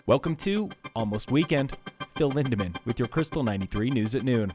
Welcome to Almost Weekend. Phil Lindemann with your Krystal 93 News at noon.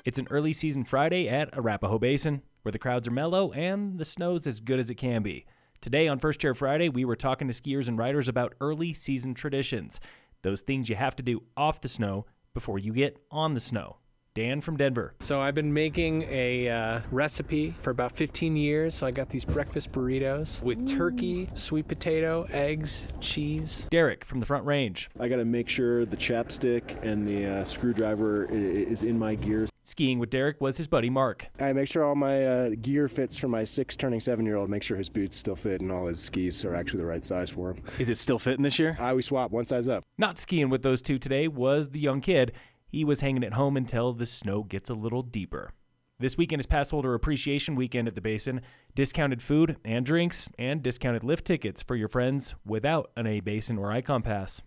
It's an early season Friday at A-Basin, where the crowds are mellow and the snow's as good as it can be. Today on First Chair Friday, we were talking to skiers and riders about early season traditions, those things you have to do off the snow before you get on the snow. Dan from Denver. So I've been making a recipe for about 15 years. So I got these breakfast burritos with turkey, sweet potato, eggs, cheese. Derek from the Front Range. I got to make sure the chapstick and the screwdriver is in my gears. Skiing with Derek was his buddy Mark. I make sure all my gear fits for my 6 turning 7-year-old, make sure his boots still fit and all his skis are actually the right size for him. Is it still fitting this year? I always swap one size up. Not skiing with those two today was the young kid. He was hanging at home until the snow gets a little deeper. This weekend is Pass Holder Appreciation Weekend at the Basin. Discounted food and drinks and discounted lift tickets for your friends without an A-Basin or Icon Pass.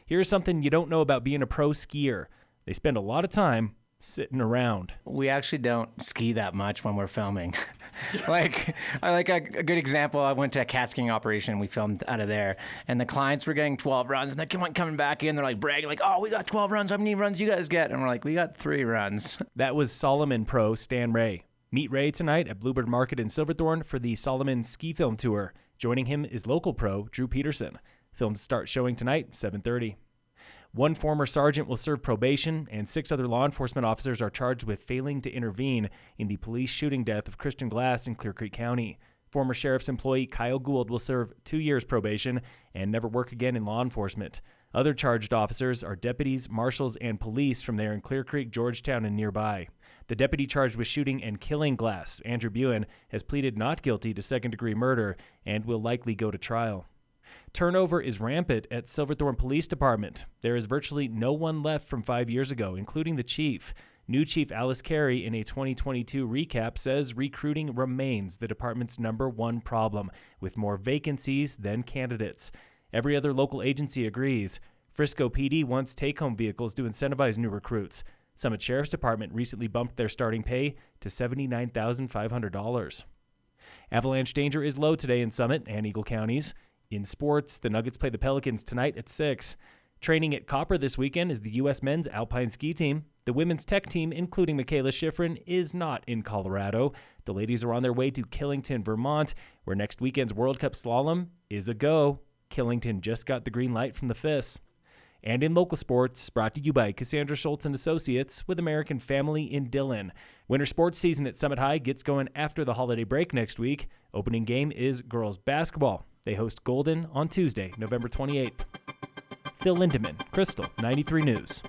Here's something you don't know about being a pro skier. They spend a lot of time sitting around. We actually don't ski that much when we're filming. A good example, I went to a cat skiing operation. We filmed out of there, and the clients were getting 12 runs, and they're coming back in. They're like bragging, like, "Oh, we got 12 runs. How many runs you guys get?" And we're like, "We got 3 runs." That was Solomon pro Stan Ray. Meet Ray tonight at Bluebird Market in Silverthorne for the Solomon Ski Film Tour. Joining him is local pro Drew Peterson. Films start showing tonight, 7:30. One former sergeant will serve probation, and 6 other law enforcement officers are charged with failing to intervene in the police shooting death of Christian Glass in Clear Creek County. Former sheriff's employee Kyle Gould will serve 2 years probation and never work again in law enforcement. Other charged officers are deputies, marshals, and police from there in Clear Creek, Georgetown, and nearby. The deputy charged with shooting and killing Glass, Andrew Buin, has pleaded not guilty to second-degree murder and will likely go to trial. Turnover is rampant at Silverthorne Police Department. There is virtually no one left from 5 years ago, including the chief. New Chief Alice Carey, in a 2022 recap, says recruiting remains the department's #1 problem, with more vacancies than candidates. Every other local agency agrees. Frisco PD wants take-home vehicles to incentivize new recruits. Summit Sheriff's Department recently bumped their starting pay to $79,500. Avalanche danger is low today in Summit and Eagle counties. In sports, the Nuggets play the Pelicans tonight at 6. Training at Copper this weekend is the U.S. men's alpine ski team. The women's tech team, including Michaela Shiffrin, is not in Colorado. The ladies are on their way to Killington, Vermont, where next weekend's World Cup slalom is a go. Killington just got the green light from the FIS. And in local sports, brought to you by Cassandra Schultz and Associates with American Family in Dillon. Winter sports season at Summit High gets going after the holiday break next week. Opening game is girls basketball. They host Golden on Tuesday, November 28th. Phil Lindemann, Krystal 93 News.